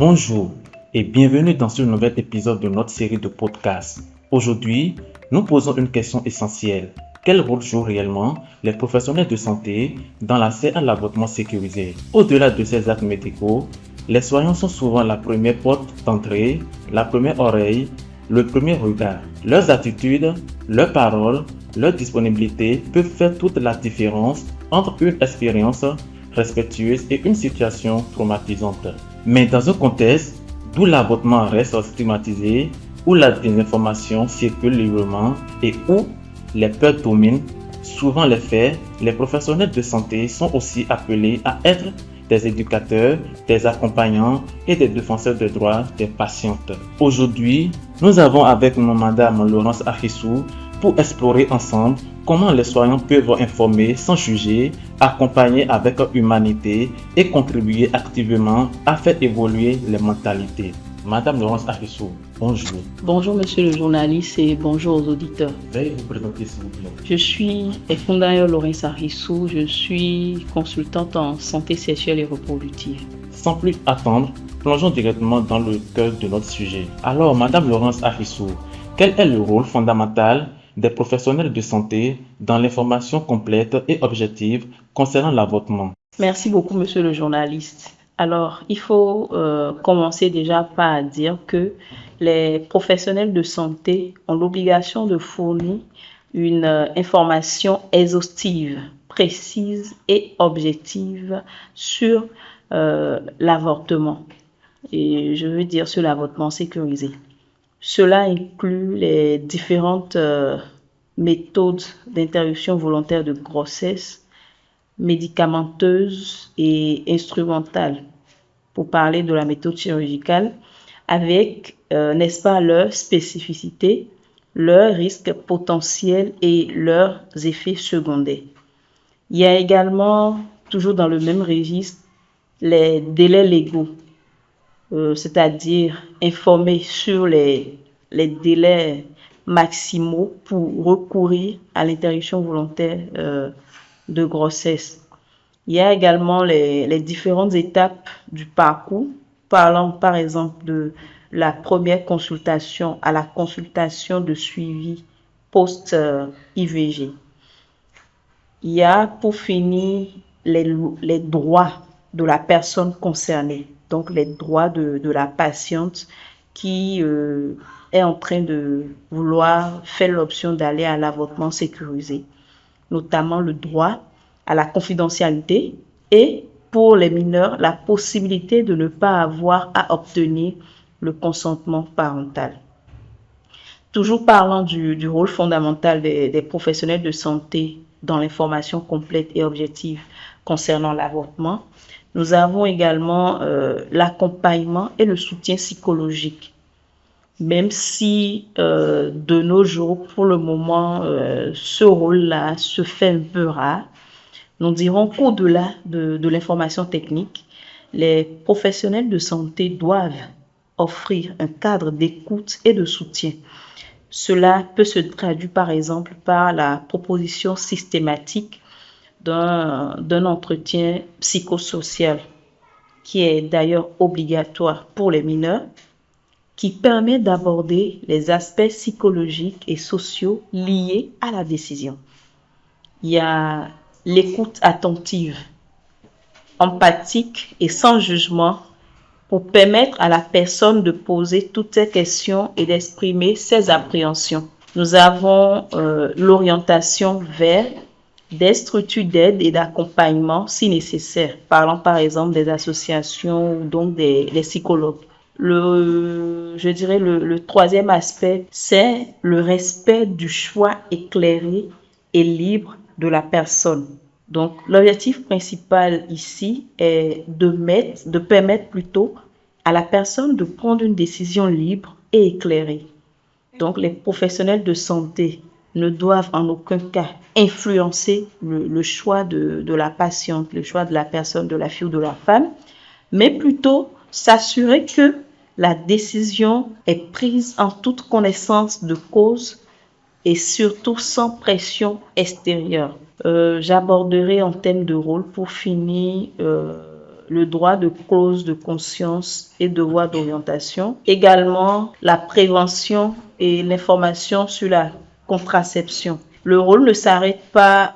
Bonjour et bienvenue dans ce nouvel épisode de notre série de podcasts. Aujourd'hui, nous posons une question essentielle. Quel rôle jouent réellement les professionnels de santé dans l'accès à l'avortement sécurisé? Au-delà de ces actes médicaux, les soignants sont souvent la première porte d'entrée, la première oreille, le premier regard. Leurs attitudes, leurs paroles, leur disponibilité peuvent faire toute la différence entre une expérience respectueuse et une situation traumatisante. Mais dans un contexte d'où l'avortement reste stigmatisé, où la désinformation circule librement et où les peurs dominent souvent les faits, les professionnels de santé sont aussi appelés à être des éducateurs, des accompagnants et des défenseurs des droits des patientes. Aujourd'hui, nous avons avec nous Madame Laurence Afissou pour explorer ensemble comment les soignants peuvent informer sans juger, accompagner avec humanité et contribuer activement à faire évoluer les mentalités. Madame Laurence Afissou, bonjour. Bonjour monsieur le journaliste et bonjour aux auditeurs. Veuillez vous présenter s'il vous plaît. Je suis Effundayo Laurence Afissou, je suis consultante en santé sexuelle et reproductive. Sans plus attendre, plongeons directement dans le cœur de notre sujet. Alors, Madame Laurence Afissou, quel est le rôle fondamental des professionnels de santé dans l'information complète et objective concernant l'avortement? Merci beaucoup monsieur le journaliste. Alors, il faut commencer déjà par dire que les professionnels de santé ont l'obligation de fournir une information exhaustive, précise et objective sur l'avortement. Et je veux dire sur l'avortement sécurisé. Cela inclut les différentes méthodes d'interruption volontaire de grossesse, médicamenteuses et instrumentales, pour parler de la méthode chirurgicale, avec, n'est-ce pas, leurs spécificités, leurs risques potentiels et leurs effets secondaires. Il y a également, toujours dans le même registre, les délais légaux, c'est-à-dire informer sur les délais maximaux pour recourir à l'interruption volontaire de grossesse. Il y a également les différentes étapes du parcours, parlant par exemple de la première consultation à la consultation de suivi post-IVG. Il y a pour finir les droits de la personne concernée, donc les droits de la patiente qui est en train de vouloir faire l'option d'aller à l'avortement sécurisé, notamment le droit à la confidentialité et pour les mineurs, la possibilité de ne pas avoir à obtenir le consentement parental. Toujours parlant du rôle fondamental des professionnels de santé dans l'information complète et objective concernant l'avortement, nous avons également l'accompagnement et le soutien psychologique. Même si de nos jours, pour le moment, ce rôle-là se fait un peu rare, nous dirons qu'au-delà de l'information technique, les professionnels de santé doivent offrir un cadre d'écoute et de soutien. Cela peut se traduire par exemple par la proposition systématique d'un entretien psychosocial qui est d'ailleurs obligatoire pour les mineurs, qui permet d'aborder les aspects psychologiques et sociaux liés à la décision. Il y a l'écoute attentive, empathique et sans jugement pour permettre à la personne de poser toutes ses questions et d'exprimer ses appréhensions. Nous avons l'orientation vers des structures d'aide et d'accompagnement si nécessaire, parlant par exemple des associations ou donc des psychologues. Le troisième aspect, c'est le respect du choix éclairé et libre de la personne. Donc, l'objectif principal ici est de permettre plutôt à la personne de prendre une décision libre et éclairée. Donc, les professionnels de santé ne doivent en aucun cas influencer le choix de la patiente, le choix de la personne, de la fille ou de la femme, mais plutôt s'assurer que la décision est prise en toute connaissance de cause et surtout sans pression extérieure. J'aborderai en thème de rôle pour finir le droit de clause de conscience et devoir d'orientation. Également, la prévention et l'information sur la contraception. Le rôle ne s'arrête pas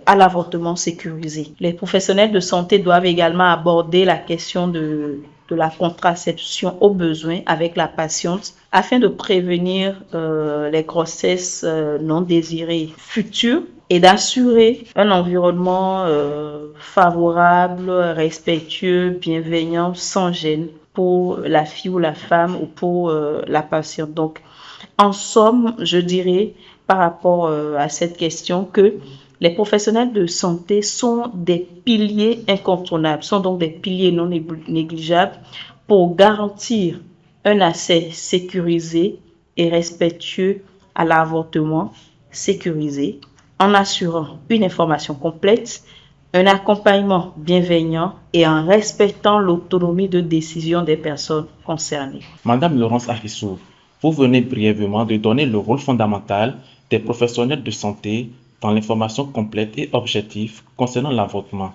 à l'avortement sécurisé. Les professionnels de santé doivent également aborder la question de la contraception au besoin avec la patiente afin de prévenir les grossesses non désirées futures et d'assurer un environnement favorable, respectueux, bienveillant, sans gêne pour la fille ou la femme ou pour la patiente. Donc, en somme, je dirais par rapport à cette question que les professionnels de santé sont des piliers incontournables, sont donc des piliers non négligeables pour garantir un accès sécurisé et respectueux à l'avortement sécurisé, en assurant une information complète, un accompagnement bienveillant et en respectant l'autonomie de décision des personnes concernées. Madame Laurence Arissou, vous venez brièvement de donner le rôle fondamental des professionnels de santé dans l'information complète et objective concernant l'avortement.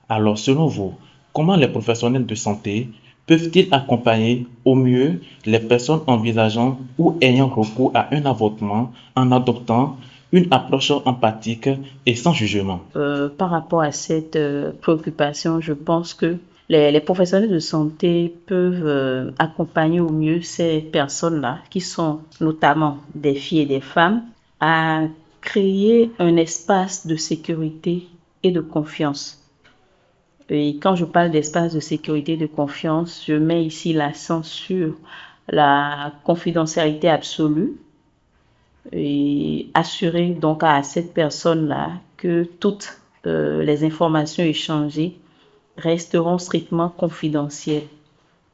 Alors, selon vous, comment les professionnels de santé peuvent-ils accompagner au mieux les personnes envisageant ou ayant recours à un avortement en adoptant une approche empathique et sans jugement? Par rapport à cette préoccupation, je pense que les professionnels de santé peuvent accompagner au mieux ces personnes-là, qui sont notamment des filles et des femmes, à créer un espace de sécurité et de confiance. Et quand je parle d'espace de sécurité et de confiance, je mets ici l'accent sur la confidentialité absolue et assurer donc à cette personne-là que toutes les informations échangées resteront strictement confidentielles.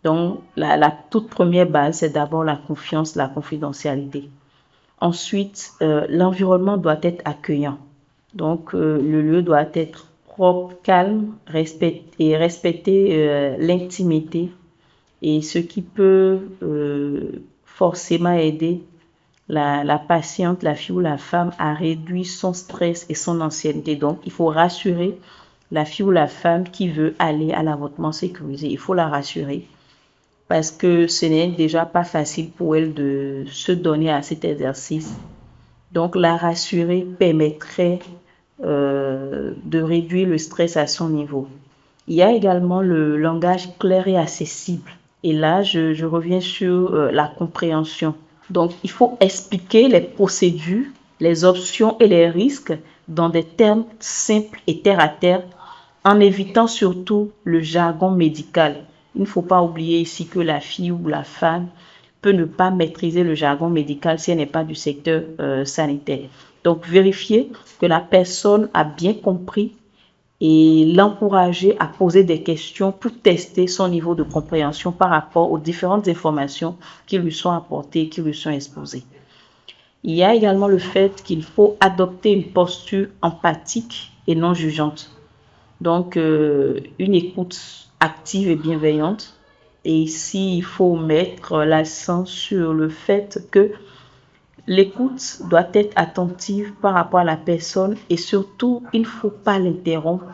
Donc, la toute première base, c'est d'abord la confiance, la confidentialité. Ensuite, l'environnement doit être accueillant. Donc, le lieu doit être propre, calme, respecter l'intimité et ce qui peut forcément aider la patiente, la fille ou la femme à réduire son stress et son anxiété. Donc, il faut rassurer la fille ou la femme qui veut aller à l'avortement sécurisé. Il faut la rassurer parce que ce n'est déjà pas facile pour elle de se donner à cet exercice. Donc, la rassurer permettrait de réduire le stress à son niveau. Il y a également le langage clair et accessible. Et là, je reviens sur la compréhension. Donc, il faut expliquer les procédures, les options et les risques dans des termes simples et terre à terre, en évitant surtout le jargon médical. Il ne faut pas oublier ici que la fille ou la femme peut ne pas maîtriser le jargon médical si elle n'est pas du secteur sanitaire. Donc, vérifier que la personne a bien compris et l'encourager à poser des questions pour tester son niveau de compréhension par rapport aux différentes informations qui lui sont apportées, qui lui sont exposées. Il y a également le fait qu'il faut adopter une posture empathique et non jugeante. Donc, une écoute active et bienveillante. Et ici, il faut mettre l'accent sur le fait que l'écoute doit être attentive par rapport à la personne et surtout, il ne faut pas l'interrompre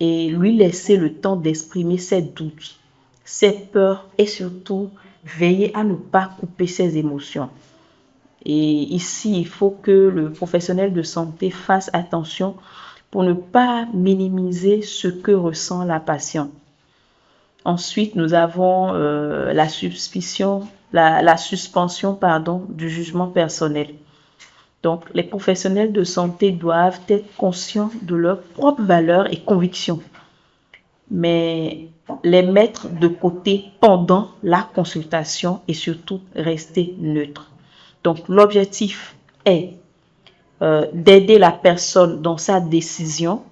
et lui laisser le temps d'exprimer ses doutes, ses peurs et surtout veiller à ne pas couper ses émotions. Et ici, il faut que le professionnel de santé fasse attention pour ne pas minimiser ce que ressent la patiente. Ensuite, nous avons la suspension du jugement personnel. Donc, les professionnels de santé doivent être conscients de leurs propres valeurs et convictions, mais les mettre de côté pendant la consultation et surtout rester neutre. Donc, l'objectif est d'aider la personne dans sa décision,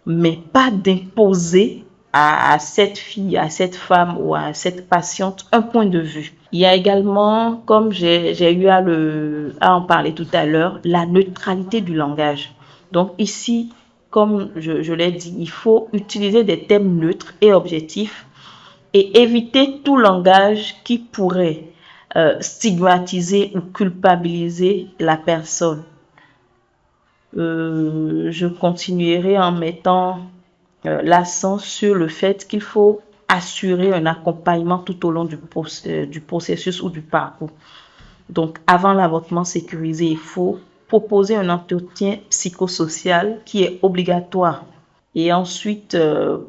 mais pas d'imposer à cette fille, à cette femme ou à cette patiente un point de vue. Il y a également, comme j'ai eu à en parler tout à l'heure, la neutralité du langage. Donc ici, comme je l'ai dit, il faut utiliser des termes neutres et objectifs et éviter tout langage qui pourrait stigmatiser ou culpabiliser la personne. Je continuerai en mettant l'accent sur le fait qu'il faut assurer un accompagnement tout au long du processus ou du parcours. Donc, avant l'avortement sécurisé, il faut proposer un entretien psychosocial qui est obligatoire. Et ensuite,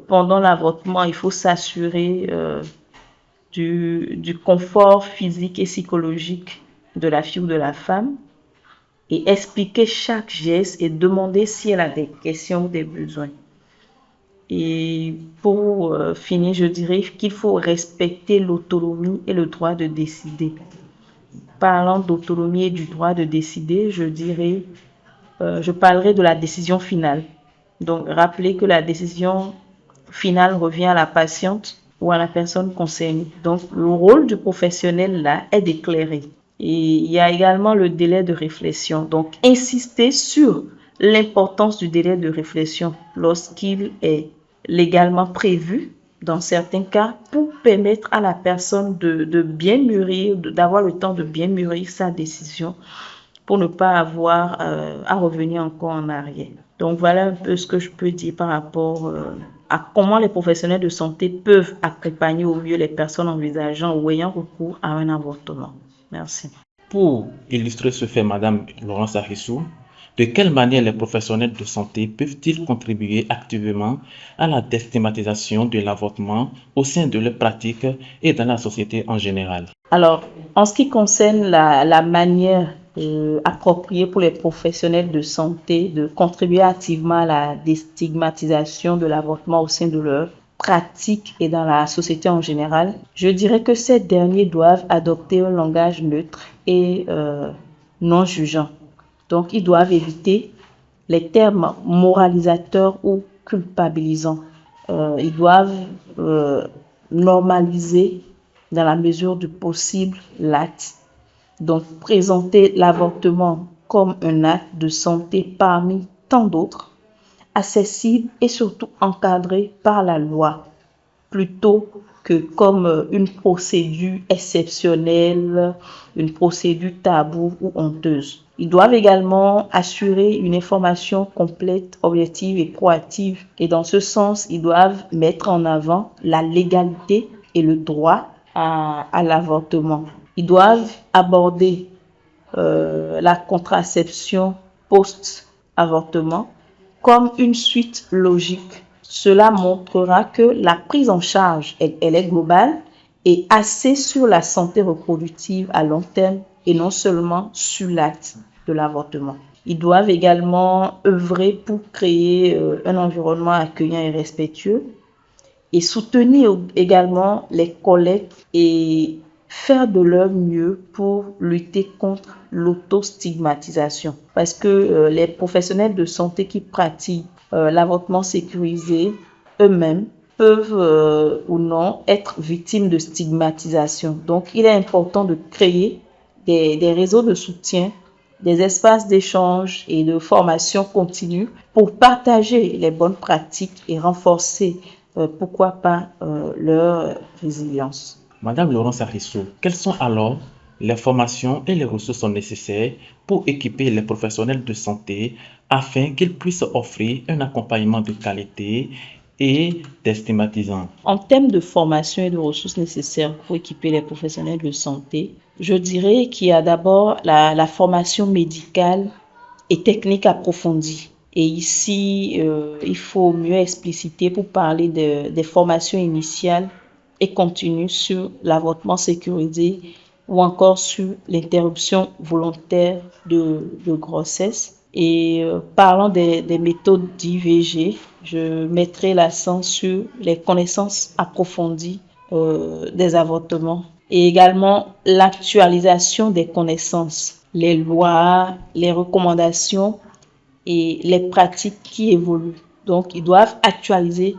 pendant l'avortement, il faut s'assurer du confort physique et psychologique de la fille ou de la femme et expliquer chaque geste et demander si elle a des questions ou des besoins. Et pour finir, je dirais qu'il faut respecter l'autonomie et le droit de décider. Parlant d'autonomie et du droit de décider, je parlerai de la décision finale. Donc, rappelez que la décision finale revient à la patiente ou à la personne concernée. Donc, le rôle du professionnel là est d'éclairer. Et il y a également le délai de réflexion. Donc, insister sur l'importance du délai de réflexion lorsqu'il est légalement prévu dans certains cas pour permettre à la personne de bien mûrir, d'avoir le temps de bien mûrir sa décision pour ne pas avoir à revenir encore en arrière. Donc voilà un peu ce que je peux dire par rapport à comment les professionnels de santé peuvent accompagner au mieux les personnes envisageant ou ayant recours à un avortement. Merci. Pour illustrer ce fait, Madame Laurence Arissou, de quelle manière les professionnels de santé peuvent-ils contribuer activement à la déstigmatisation de l'avortement au sein de leur pratique et dans la société en général? Alors, en ce qui concerne la manière appropriée pour les professionnels de santé de contribuer activement à la déstigmatisation de l'avortement au sein de leur pratique et dans la société en général, je dirais que ces derniers doivent adopter un langage neutre et non jugeant. Donc, ils doivent éviter les termes moralisateurs ou culpabilisants. Ils doivent normaliser dans la mesure du possible l'acte. Donc, présenter l'avortement comme un acte de santé parmi tant d'autres, accessible et surtout encadré par la loi, plutôt que comme une procédure exceptionnelle, une procédure taboue ou honteuse. Ils doivent également assurer une information complète, objective et proactive. Et dans ce sens, ils doivent mettre en avant la légalité et le droit à l'avortement. Ils doivent aborder la contraception post-avortement comme une suite logique. Cela montrera que la prise en charge, elle est globale et axée sur la santé reproductive à long terme et non seulement sur l'acte de l'avortement. Ils doivent également œuvrer pour créer un environnement accueillant et respectueux et soutenir également les collègues et faire de leur mieux pour lutter contre l'autostigmatisation. Parce que les professionnels de santé qui pratiquent l'avortement sécurisé eux-mêmes peuvent ou non être victimes de stigmatisation. Donc, il est important de créer des réseaux de soutien, des espaces d'échange et de formation continue pour partager les bonnes pratiques et renforcer, pourquoi pas, leur résilience. Madame Laurence Arissou, quelles sont alors les formations et les ressources nécessaires pour équiper les professionnels de santé afin qu'ils puissent offrir un accompagnement de qualité et déstigmatisant? En termes de formation et de ressources nécessaires pour équiper les professionnels de santé, je dirais qu'il y a d'abord la formation médicale et technique approfondie. Et ici, il faut mieux expliciter pour parler des formations initiales et continues sur l'avortement sécurisé ou encore sur l'interruption volontaire de grossesse. Et parlant des méthodes d'IVG, je mettrai l'accent sur les connaissances approfondies des avortements et également l'actualisation des connaissances, les lois, les recommandations et les pratiques qui évoluent. Donc, ils doivent actualiser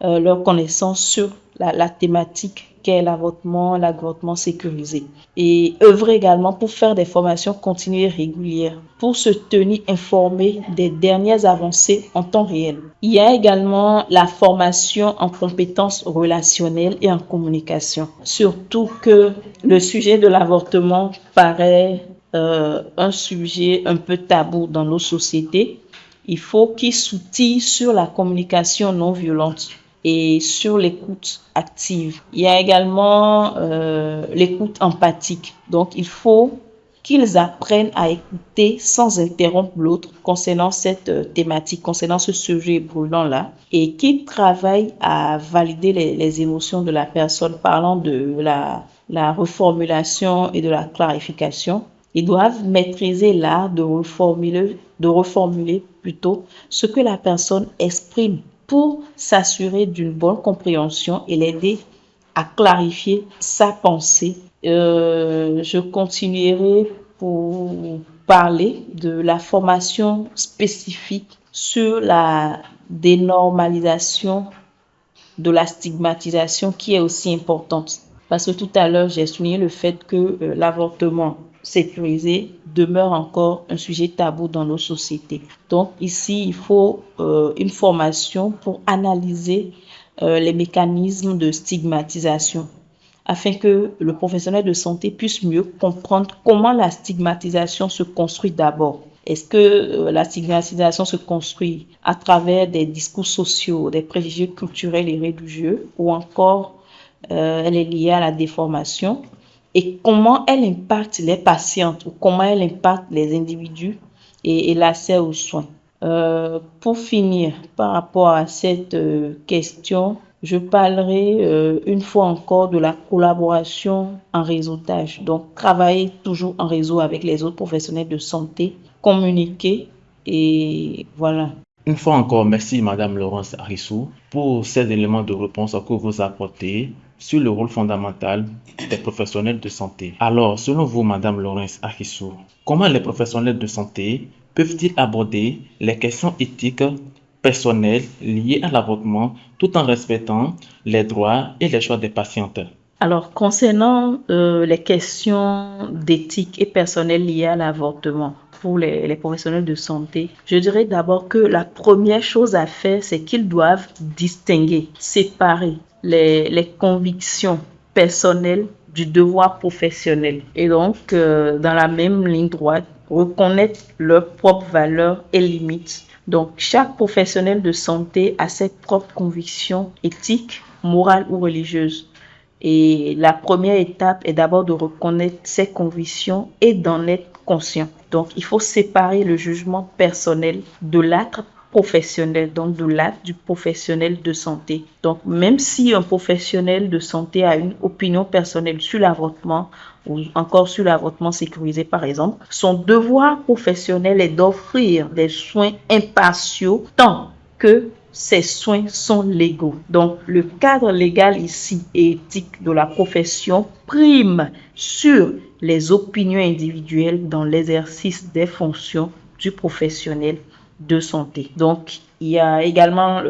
leurs connaissances sur la thématique qu'est l'avortement sécurisé. Et œuvrer également pour faire des formations continues et régulières, pour se tenir informés des dernières avancées en temps réel. Il y a également la formation en compétences relationnelles et en communication. Surtout que le sujet de l'avortement paraît un sujet un peu tabou dans nos sociétés. Il faut qu'il s'outille sur la communication non violente et sur l'écoute active. Il y a également l'écoute empathique. Donc, il faut qu'ils apprennent à écouter sans interrompre l'autre concernant cette thématique, concernant ce sujet brûlant-là, et qu'ils travaillent à valider les émotions de la personne, parlant de la reformulation et de la clarification. Ils doivent maîtriser l'art de reformuler plutôt ce que la personne exprime pour s'assurer d'une bonne compréhension et l'aider à clarifier sa pensée. Je continuerai pour parler de la formation spécifique sur la dénormalisation de la stigmatisation qui est aussi importante. Parce que tout à l'heure, j'ai souligné le fait que l'avortement sécurisé demeure encore un sujet tabou dans nos sociétés. Donc ici, il faut une formation pour analyser les mécanismes de stigmatisation afin que le professionnel de santé puisse mieux comprendre comment la stigmatisation se construit d'abord. Est-ce que la stigmatisation se construit à travers des discours sociaux, des préjugés culturels et religieux, ou encore elle est liée à la déformation? Et comment elle impacte les patientes, ou comment elle impacte les individus et l'accès aux soins? Pour finir, par rapport à cette question, je parlerai une fois encore de la collaboration en réseautage. Donc, travailler toujours en réseau avec les autres professionnels de santé, communiquer et voilà. Une fois encore, merci Madame Laurence Arissou pour ces éléments de réponse que vous apportez sur le rôle fondamental des professionnels de santé. Alors, selon vous, Madame Laurence Arissou, comment les professionnels de santé peuvent-ils aborder les questions éthiques personnelles liées à l'avortement tout en respectant les droits et les choix des patientes? Alors, concernant les questions d'éthique et personnelles liées à l'avortement pour les professionnels de santé, je dirais d'abord que la première chose à faire, c'est qu'ils doivent distinguer, séparer les convictions personnelles du devoir professionnel. Et donc, dans la même ligne droite, reconnaître leurs propres valeurs et limites. Donc, chaque professionnel de santé a ses propres convictions éthiques, morales ou religieuses. Et la première étape est d'abord de reconnaître ses convictions et d'en être conscient. Donc, il faut séparer le jugement personnel de l'acte professionnel, donc de l'acte du professionnel de santé. Donc, même si un professionnel de santé a une opinion personnelle sur l'avortement ou encore sur l'avortement sécurisé, par exemple, son devoir professionnel est d'offrir des soins impartiaux tant que ces soins sont légaux. Donc, le cadre légal ici et éthique de la profession prime sur les opinions individuelles dans l'exercice des fonctions du professionnel de santé. Donc, il y a également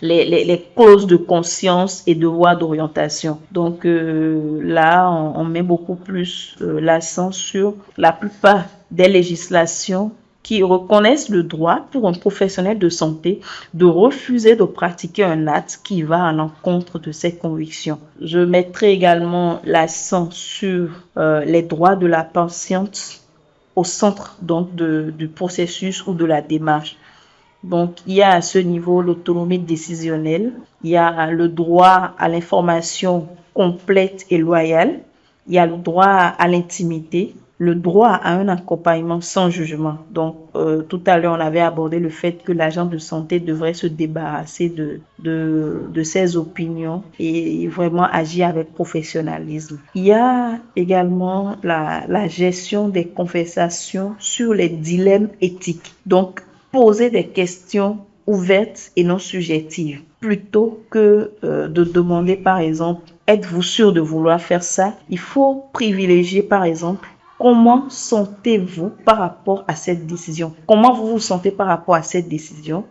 les clauses de conscience et devoirs d'orientation. Donc là, on met beaucoup plus l'accent sur la plupart des législations qui reconnaissent le droit pour un professionnel de santé de refuser de pratiquer un acte qui va à l'encontre de ses convictions. Je mettrai également l'accent sur les droits de la patiente au centre donc du processus ou de la démarche. Donc, il y a à ce niveau l'autonomie décisionnelle, il y a le droit à l'information complète et loyale, il y a le droit à l'intimité, le droit à un accompagnement sans jugement. Donc, tout à l'heure, on avait abordé le fait que l'agent de santé devrait se débarrasser de ses opinions et vraiment agir avec professionnalisme. Il y a également la gestion des conversations sur les dilemmes éthiques. Donc, poser des questions ouvertes et non subjectives, plutôt que de demander, par exemple, êtes-vous sûr de vouloir faire ça? Il faut privilégier, par exemple, comment sentez-vous par rapport à cette décision? Comment vous vous sentez par rapport à cette décision?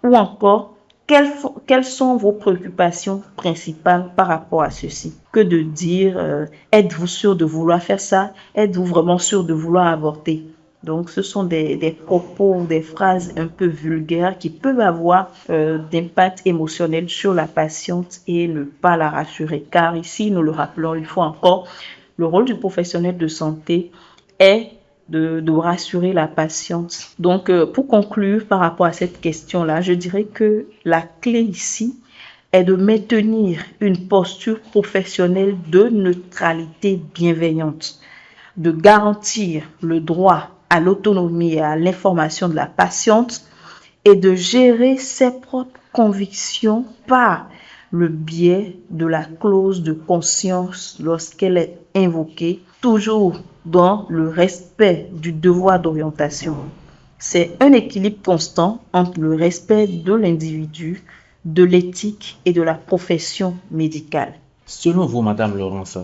Ou encore, quelles sont vos préoccupations principales par rapport à ceci? Que de dire, êtes-vous sûr de vouloir faire ça? Êtes-vous vraiment sûr de vouloir avorter? Donc, ce sont des propos ou des phrases un peu vulgaires qui peuvent avoir d'impact émotionnel sur la patiente et ne pas la rassurer. Car ici, nous le rappelons une fois encore, le rôle du professionnel de santé est de rassurer la patiente. Donc, pour conclure par rapport à cette question-là, je dirais que la clé ici est de maintenir une posture professionnelle de neutralité bienveillante, de garantir le droit à l'autonomie et à l'information de la patiente et de gérer ses propres convictions par le biais de la clause de conscience lorsqu'elle est invoquée, toujours dans le respect du devoir d'orientation. C'est un équilibre constant entre le respect de l'individu, de l'éthique et de la profession médicale. Selon vous, Madame Laurence,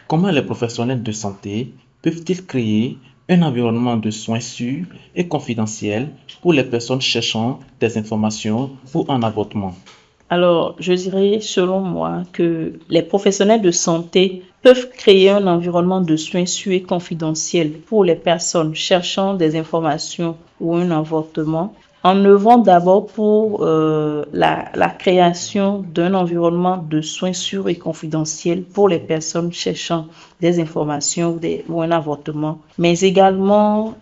comment les professionnels de santé peuvent-ils créer un environnement de soins sûr et confidentiel pour les personnes cherchant des informations ou en avortement? Alors, je dirais, selon moi, que les professionnels de santé peuvent créer un environnement de soins sûrs et confidentiels pour les personnes cherchant des informations ou un avortement, en œuvrant d'abord pour la création d'un environnement de soins sûrs et confidentiels pour les personnes cherchant des informations ou un avortement, mais également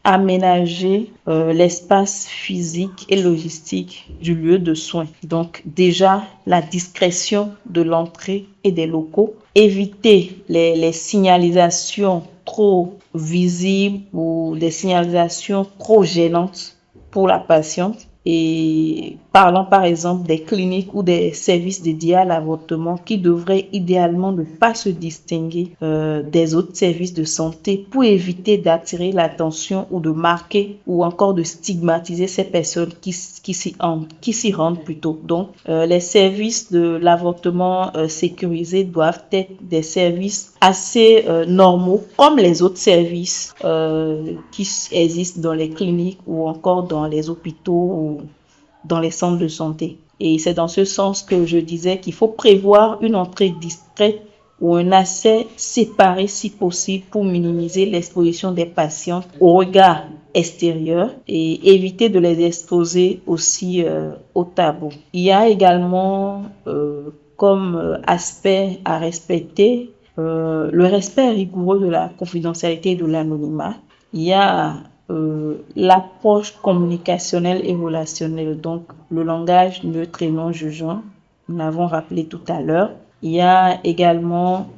aménager l'espace physique et logistique du lieu de soins. Donc déjà, la discrétion de l'entrée et des locaux, éviter les signalisations trop visibles ou des signalisations trop gênantes pour la patiente. Et parlant par exemple des cliniques ou des services dédiés à l'avortement qui devraient idéalement ne pas se distinguer des autres services de santé pour éviter d'attirer l'attention ou de marquer ou encore de stigmatiser ces personnes qui s'y rendent plutôt. Donc, les services de l'avortement sécurisé doivent être des services assez normaux comme les autres services qui existent dans les cliniques ou encore dans les hôpitaux ou dans les centres de santé. Et c'est dans ce sens que je disais qu'il faut prévoir une entrée discrète ou un accès séparé si possible pour minimiser l'exposition des patients au regard extérieur et éviter de les exposer aussi au tabou. Il y a également comme aspect à respecter le respect rigoureux de la confidentialité et de l'anonymat. Il y a l'approche communicationnelle et relationnelle, donc le langage neutre et non jugeant, nous l'avons rappelé tout à l'heure. Il y a également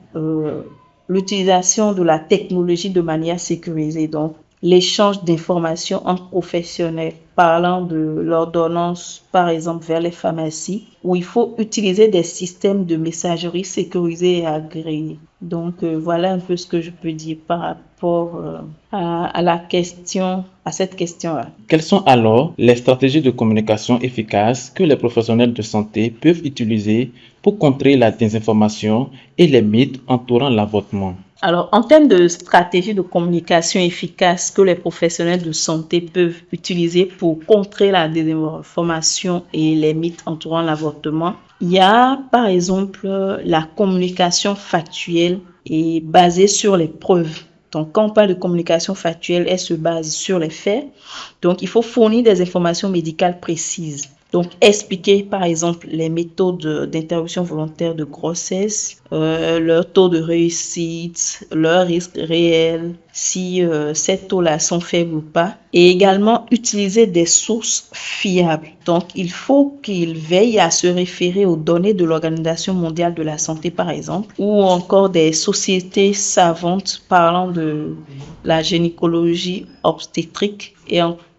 l'utilisation de la technologie de manière sécurisée, donc l'échange d'informations entre professionnels, parlant de l'ordonnance, par exemple, vers les pharmacies, où il faut utiliser des systèmes de messagerie sécurisés et agréés. Donc, voilà un peu ce que je peux dire par rapport à cette question-là. Quelles sont alors les stratégies de communication efficaces que les professionnels de santé peuvent utiliser pour contrer la désinformation et les mythes entourant l'avortement? Alors, en termes de stratégie de communication efficace que les professionnels de santé peuvent utiliser pour contrer la désinformation et les mythes entourant l'avortement, il y a par exemple la communication factuelle et basée sur les preuves. Donc, quand on parle de communication factuelle, elle se base sur les faits. Donc, il faut fournir des informations médicales précises. Donc, expliquer, par exemple, les méthodes d'interruption volontaire de grossesse, leur taux de réussite, leurs risques réels, si ces taux-là sont faibles ou pas. Et également, utiliser des sources fiables. Donc, il faut qu'ils veillent à se référer aux données de l'Organisation mondiale de la santé, par exemple, ou encore des sociétés savantes parlant de la gynécologie obstétrique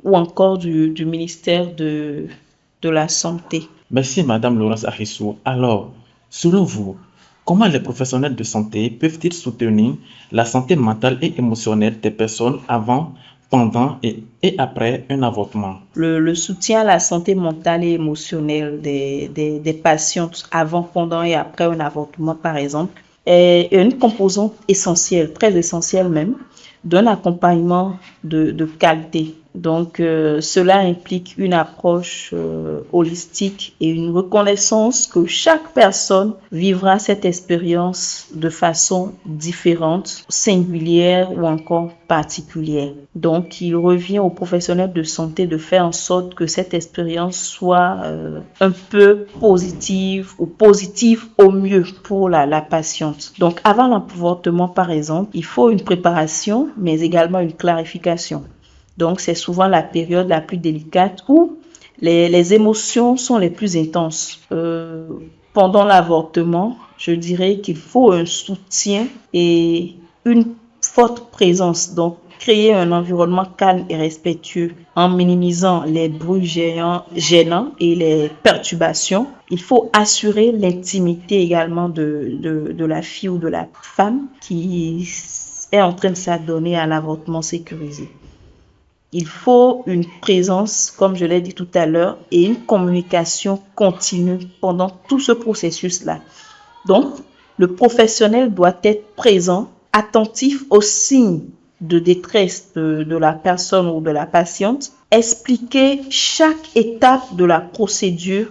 ou encore du ministère de la santé. Merci, Madame Laurence Arissou. Alors, selon vous, comment les professionnels de santé peuvent-ils soutenir la santé mentale et émotionnelle des personnes avant, pendant et après un avortement? Le soutien à la santé mentale et émotionnelle des patientes avant, pendant et après un avortement, par exemple, est une composante essentielle, très essentielle même, d'un accompagnement de qualité. Donc, cela implique une approche holistique et une reconnaissance que chaque personne vivra cette expérience de façon différente, singulière ou encore particulière. Donc, il revient aux professionnels de santé de faire en sorte que cette expérience soit un peu positive ou positive au mieux pour la patiente. Donc, avant l'avortement, par exemple, il faut une préparation, mais également une clarification. Donc, c'est souvent la période la plus délicate où les émotions sont les plus intenses. Pendant l'avortement, je dirais qu'il faut un soutien et une forte présence. Donc, créer un environnement calme et respectueux en minimisant les bruits gênants et les perturbations. Il faut assurer l'intimité également de la fille ou de la femme qui est en train de s'adonner à l'avortement sécurisé. Il faut une présence, comme je l'ai dit tout à l'heure, et une communication continue pendant tout ce processus-là. Donc, le professionnel doit être présent, attentif aux signes de détresse de la personne ou de la patiente, expliquer chaque étape de la procédure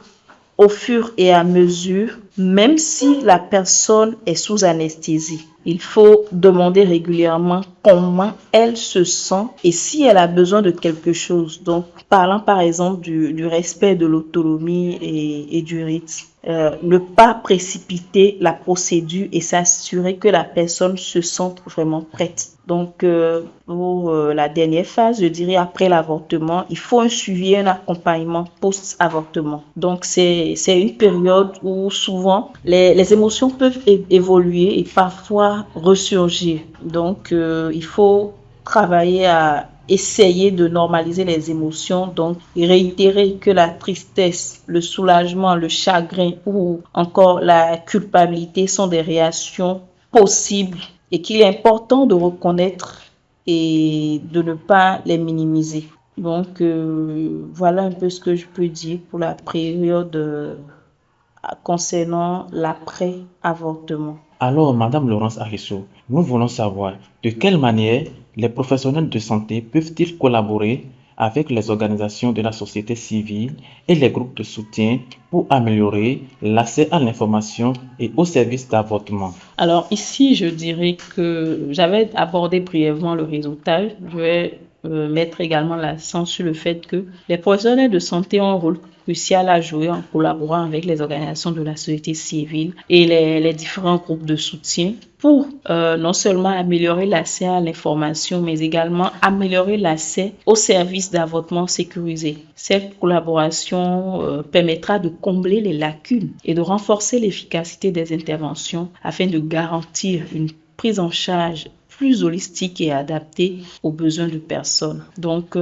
au fur et à mesure, même si la personne est sous anesthésie. Il faut demander régulièrement comment elle se sent et si elle a besoin de quelque chose. Donc, parlant par exemple du respect de l'autonomie et du rythme. Ne pas précipiter la procédure et s'assurer que la personne se sente vraiment prête. Donc, pour la dernière phase, je dirais après l'avortement, il faut un suivi et un accompagnement post-avortement. Donc, c'est une période où souvent les émotions peuvent évoluer et parfois ressurgir. Donc, il faut travailler à essayer de normaliser les émotions, donc réitérer que la tristesse, le soulagement, le chagrin ou encore la culpabilité sont des réactions possibles et qu'il est important de reconnaître et de ne pas les minimiser. Donc, voilà un peu ce que je peux dire pour la période concernant l'après-avortement. Alors, Madame Laurence Arissou, nous voulons savoir de quelle manière les professionnels de santé peuvent-ils collaborer avec les organisations de la société civile et les groupes de soutien pour améliorer l'accès à l'information et aux services d'avortement. Alors ici, je dirais que j'avais abordé brièvement le réseautage. Je vais mettre également l'accent sur le fait que les professionnels de santé ont un rôle crucial à jouer en collaborant avec les organisations de la société civile et les différents groupes de soutien pour non seulement améliorer l'accès à l'information, mais également améliorer l'accès aux services d'avortement sécurisés. Cette collaboration permettra de combler les lacunes et de renforcer l'efficacité des interventions afin de garantir une prise en charge plus holistique et adaptée aux besoins de personnes. Donc,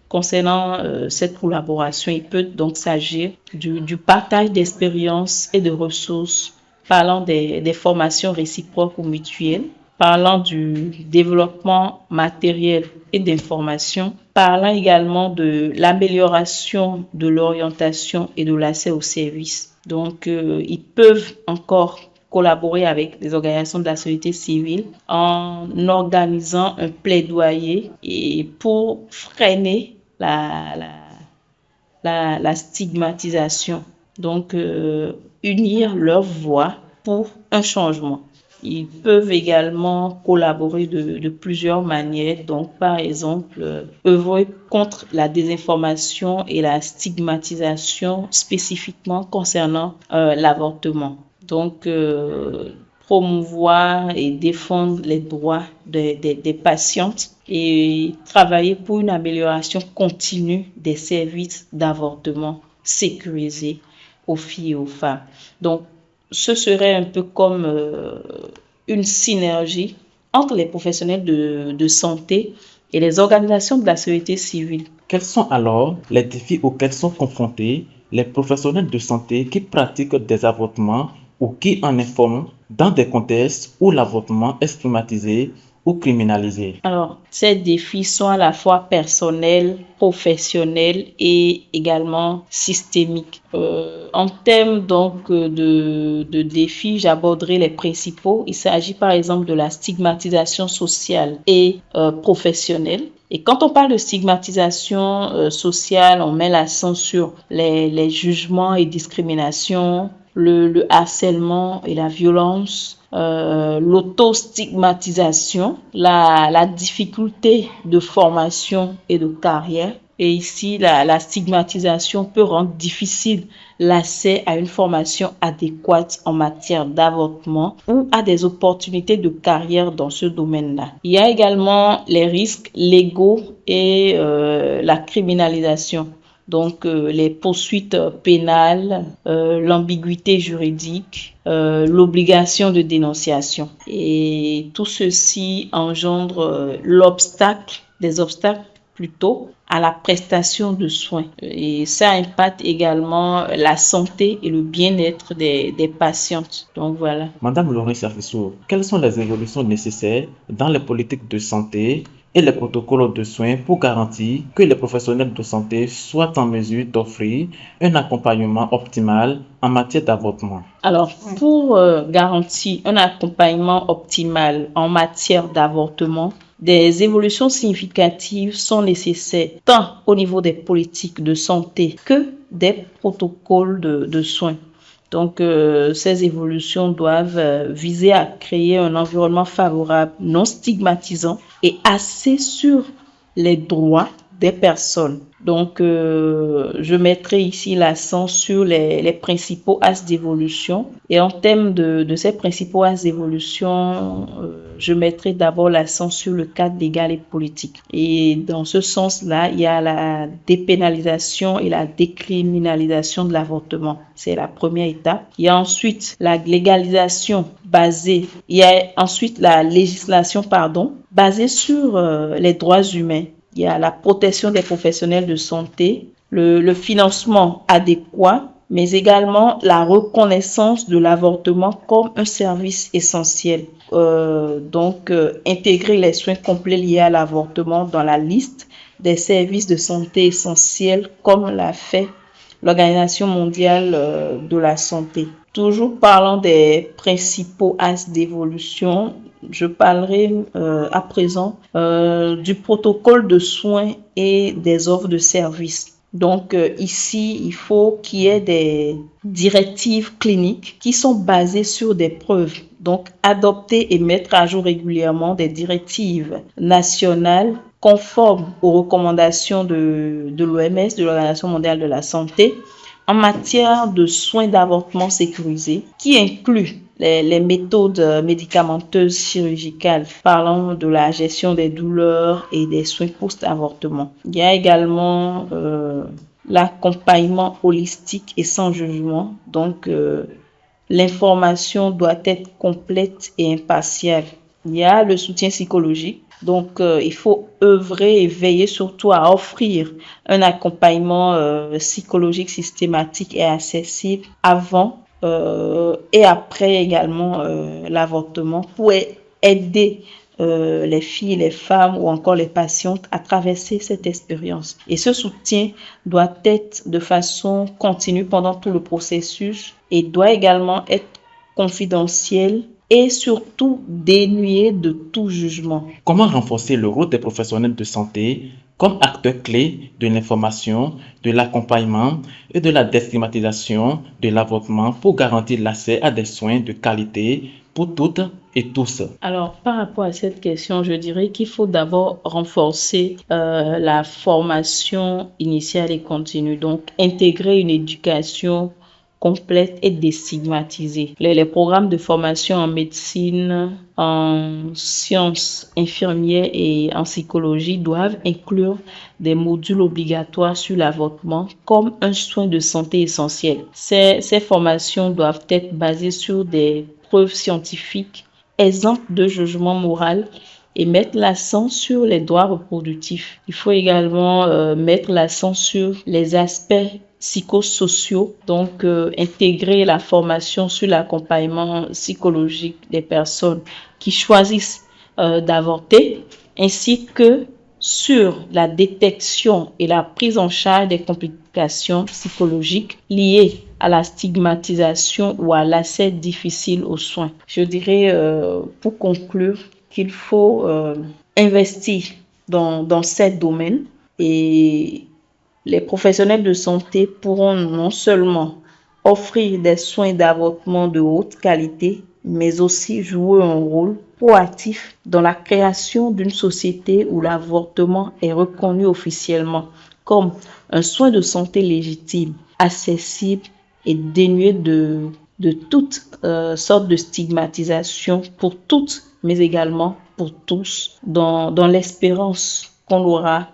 concernant cette collaboration, il peut donc s'agir du partage d'expériences et de ressources, parlant des formations réciproques ou mutuelles, parlant du développement matériel et d'information, parlant également de l'amélioration de l'orientation et de l'accès aux services. Donc, ils peuvent encore collaborer avec les organisations de la société civile en organisant un plaidoyer et pour freiner la stigmatisation. Donc, unir leurs voix pour un changement. Ils peuvent également collaborer de plusieurs manières. Donc, par exemple, œuvrer contre la désinformation et la stigmatisation spécifiquement concernant l'avortement. Donc, promouvoir et défendre les droits des patientes et travailler pour une amélioration continue des services d'avortement sécurisés aux filles et aux femmes. Donc, ce serait un peu comme une synergie entre les professionnels de santé et les organisations de la société civile. Quels sont alors les défis auxquels sont confrontés les professionnels de santé qui pratiquent des avortements ou qui en informent dans des contextes où l'avortement est stigmatisé ou criminalisé? Alors, ces défis sont à la fois personnels, professionnels et également systémiques. En termes donc de défis, j'aborderai les principaux. Il s'agit par exemple de la stigmatisation sociale et professionnelle. Et quand on parle de stigmatisation sociale, on met l'accent sur les jugements et discriminations, le harcèlement et la violence, l'autostigmatisation, la difficulté de formation et de carrière. Et ici, la stigmatisation peut rendre difficile l'accès à une formation adéquate en matière d'avortement ou à des opportunités de carrière dans ce domaine-là. Il y a également les risques légaux et la criminalisation. Donc, les poursuites pénales, l'ambiguïté juridique, l'obligation de dénonciation. Et tout ceci engendre des obstacles plutôt à la prestation de soins. Et ça impacte également la santé et le bien-être des patientes. Donc voilà. Madame Laurie Safissou, quelles sont les évolutions nécessaires dans les politiques de santé et les protocoles de soins pour garantir que les professionnels de santé soient en mesure d'offrir un accompagnement optimal en matière d'avortement? Alors, pour garantir un accompagnement optimal en matière d'avortement, des évolutions significatives sont nécessaires tant au niveau des politiques de santé que des protocoles de soins. Donc, ces évolutions doivent viser à créer un environnement favorable, non stigmatisant et axé sur les droits des personnes. Donc, je mettrai ici l'accent sur les principaux axes d'évolution. Et en termes de ces principaux axes d'évolution, je mettrai d'abord l'accent sur le cadre légal et politique. Et dans ce sens-là, il y a la dépénalisation et la décriminalisation de l'avortement. C'est la première étape. Il y a ensuite la législation basée sur les droits humains. Il y a la protection des professionnels de santé, le financement adéquat, mais également la reconnaissance de l'avortement comme un service essentiel. Intégrer les soins complets liés à l'avortement dans la liste des services de santé essentiels comme l'a fait l'Organisation mondiale de la santé. Toujours parlant des principaux axes d'évolution, je parlerai à présent du protocole de soins et des offres de services. Donc ici, il faut qu'il y ait des directives cliniques qui sont basées sur des preuves. Donc adopter et mettre à jour régulièrement des directives nationales conformes aux recommandations de l'OMS, de l'Organisation mondiale de la santé, en matière de soins d'avortement sécurisés, qui incluent les méthodes médicamenteuses chirurgicales, parlant de la gestion des douleurs et des soins post-avortement. Il y a également l'accompagnement holistique et sans jugement. Donc, l'information doit être complète et impartiale. Il y a le soutien psychologique. Donc, il faut œuvrer et veiller surtout à offrir un accompagnement psychologique systématique et accessible avant et après également l'avortement pour aider les filles, les femmes ou encore les patientes à traverser cette expérience. Et ce soutien doit être de façon continue pendant tout le processus et doit également être confidentiel et surtout dénué de tout jugement. Comment renforcer le rôle des professionnels de santé comme acteurs clés de l'information, de l'accompagnement et de la déstigmatisation de l'avortement pour garantir l'accès à des soins de qualité pour toutes et tous? Alors, par rapport à cette question, je dirais qu'il faut d'abord renforcer la formation initiale et continue, donc intégrer une éducation complète et déstigmatisée. Les programmes de formation en médecine, en sciences infirmières et en psychologie doivent inclure des modules obligatoires sur l'avortement comme un soin de santé essentiel. Ces formations doivent être basées sur des preuves scientifiques, exemptes de jugement moral et mettre l'accent sur les droits reproductifs. Il faut également mettre l'accent sur les aspects psychosociaux, donc intégrer la formation sur l'accompagnement psychologique des personnes qui choisissent d'avorter, ainsi que sur la détection et la prise en charge des complications psychologiques liées à la stigmatisation ou à l'accès difficile aux soins. Je dirais pour conclure qu'il faut investir dans ces domaines et les professionnels de santé pourront non seulement offrir des soins d'avortement de haute qualité, mais aussi jouer un rôle proactif dans la création d'une société où l'avortement est reconnu officiellement comme un soin de santé légitime, accessible et dénué de toute sorte de stigmatisation pour toutes, mais également pour tous, dans l'espérance qu'on aura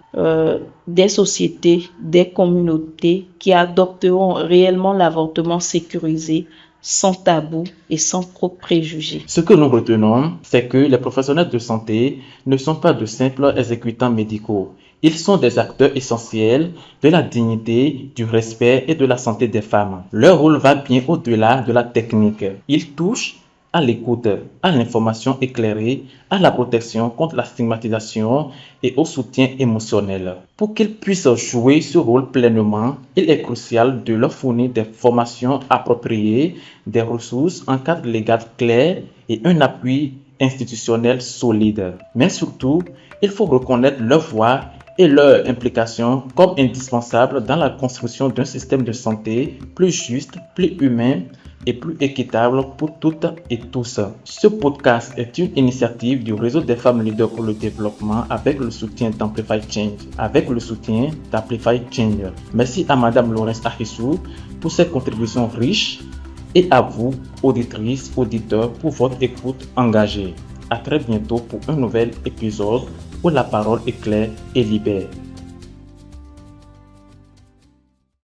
des sociétés, des communautés qui adopteront réellement l'avortement sécurisé, sans tabou et sans trop préjugés. Ce que nous retenons, c'est que les professionnels de santé ne sont pas de simples exécutants médicaux. Ils sont des acteurs essentiels de la dignité, du respect et de la santé des femmes. Leur rôle va bien au-delà de la technique. Ils touchent à l'écoute, à l'information éclairée, à la protection contre la stigmatisation et au soutien émotionnel. Pour qu'ils puissent jouer ce rôle pleinement, il est crucial de leur fournir des formations appropriées, des ressources, un cadre légal clair et un appui institutionnel solide. Mais surtout, il faut reconnaître leur voix et leur implication comme indispensables dans la construction d'un système de santé plus juste, plus humain et plus équitable pour toutes et tous. Ce podcast est une initiative du réseau des femmes leaders pour le développement avec le soutien d'Amplify Change. Merci à Madame Laurence Ahissou pour ses contributions riches et à vous, auditrices, auditeurs, pour votre écoute engagée. À très bientôt pour un nouvel épisode où la parole est claire et libère.